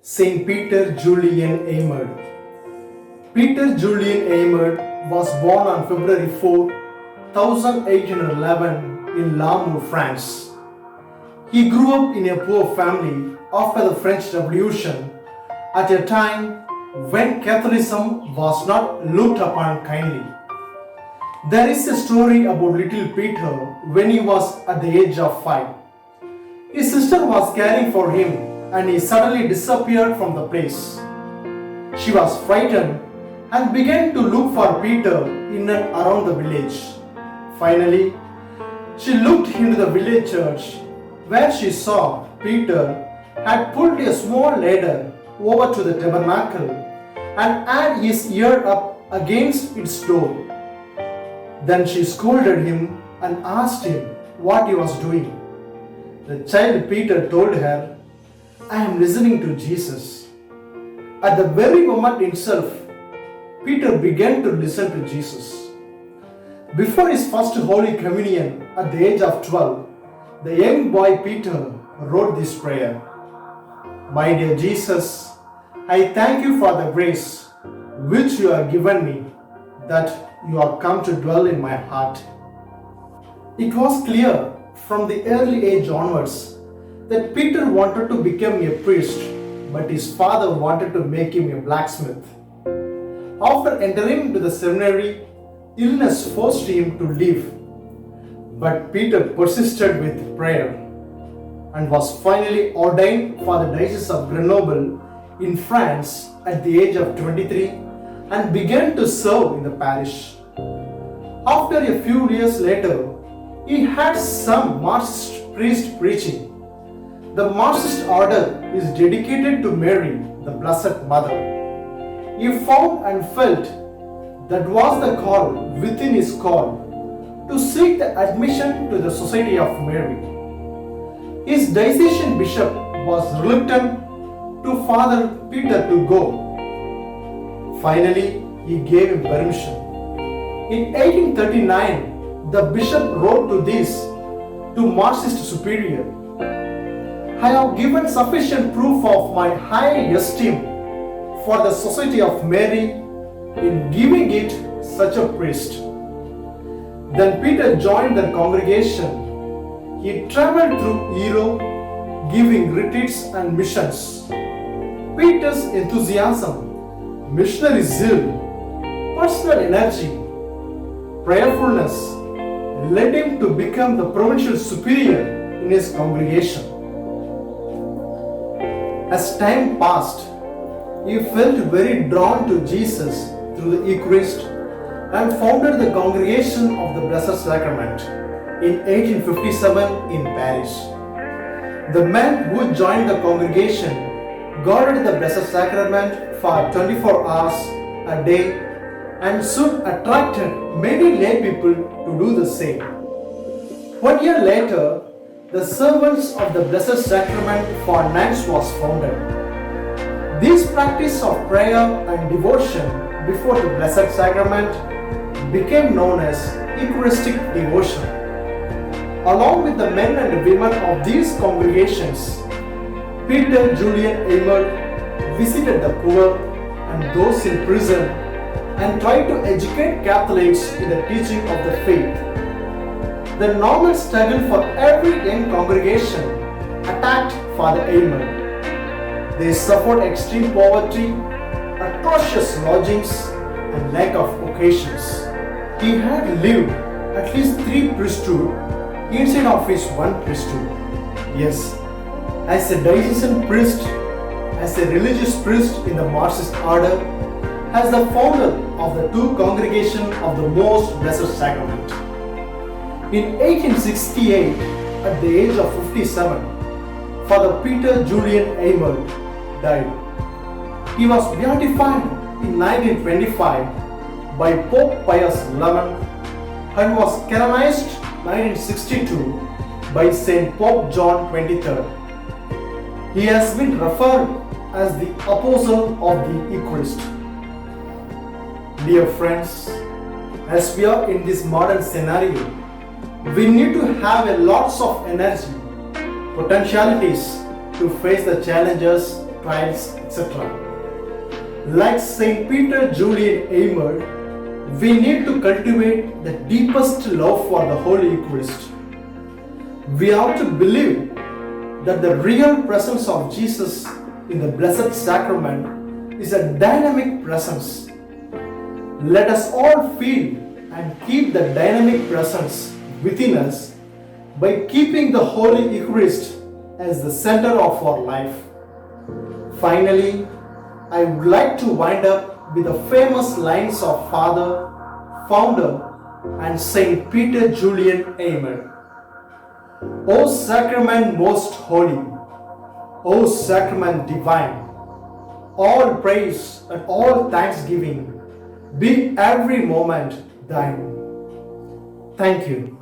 Saint Peter Julian Eymard. Peter Julian Eymard was born on February 4, 1811 in Lamour, France. He grew up in a poor family after the French Revolution at a time when Catholicism was not looked upon kindly. There is a story about little Peter when he was at the age of 5. His sister was caring for him and he suddenly disappeared from the place. She was frightened and began to look for Peter in and around the village. Finally, she looked into the village church where she saw Peter had pulled a small ladder over to the tabernacle and had his ear up against its door. Then she scolded him and asked him what he was doing. The child Peter told her, "I am listening to Jesus." At the very moment itself, Peter began to listen to Jesus. Before his first Holy Communion at the age of 12, the young boy Peter wrote this prayer: "My dear Jesus, I thank you for the grace which you have given me, that you have come to dwell in my heart." It was clear from the early age onwards that Peter wanted to become a priest, but his father wanted to make him a blacksmith. After entering into the seminary, illness forced him to leave, but Peter persisted with prayer and was finally ordained for the Diocese of Grenoble in France at the age of 23 and began to serve in the parish. After a few years later, he had some Marxist priest preaching. The Marxist order is dedicated to Mary, the Blessed Mother. He found and felt that was the call within his call to seek the admission to the Society of Mary. His diocesan bishop was reluctant to Father Peter to go. Finally, he gave him permission. In 1839, the bishop wrote to Marxist superior, "I have given sufficient proof of my high esteem for the Society of Mary in giving it such a priest." Then Peter joined the congregation. He traveled through Europe giving retreats and missions. Peter's enthusiasm, missionary zeal, personal energy, prayerfulness led him to become the provincial superior in his congregation. As time passed, he felt very drawn to Jesus through the Eucharist and founded the Congregation of the Blessed Sacrament in 1857 in Paris. The men who joined the congregation guarded the Blessed Sacrament for 24 hours a day and soon attracted many lay people to do the same. 1 year later, the Servants of the Blessed Sacrament for nuns was founded. This practice of prayer and devotion before the Blessed Sacrament became known as Eucharistic devotion. Along with the men and women of these congregations, Peter Julian Eymard visited the poor and those in prison and tried to educate Catholics in the teaching of the faith. The normal struggle for every young congregation attacked Father Eymard. They suffered extreme poverty, atrocious lodgings, and lack of occasions. He had lived at least 3 priesthoods instead of his 1 priesthood. Yes, as a diocesan priest, as a religious priest in the Marxist order, as the founder of the 2 congregations of the Most Blessed Sacrament. In 1868, at the age of 57, Father Peter Julian Eymard died. He was beatified in 1925 by Pope Pius XI and was canonized 1962 by Saint Pope John XXIII. He has been referred as the Apostle of the Eucharist. Dear friends, as we are in this modern scenario, we need to have lots of energy, potentialities to face the challenges trials, etc. Like Saint Peter Julian Emer, we need to cultivate the deepest love for the Holy Eucharist. We have to believe that the real presence of Jesus in the Blessed Sacrament is a dynamic presence. Let us all feel and keep the dynamic presence within us by keeping the Holy Eucharist as the center of our life. Finally, I would like to wind up with the famous lines of Father, Founder, and Saint Peter Julian Emer. O Sacrament most holy, O Sacrament divine, all praise and all thanksgiving be every moment thine. Thank you.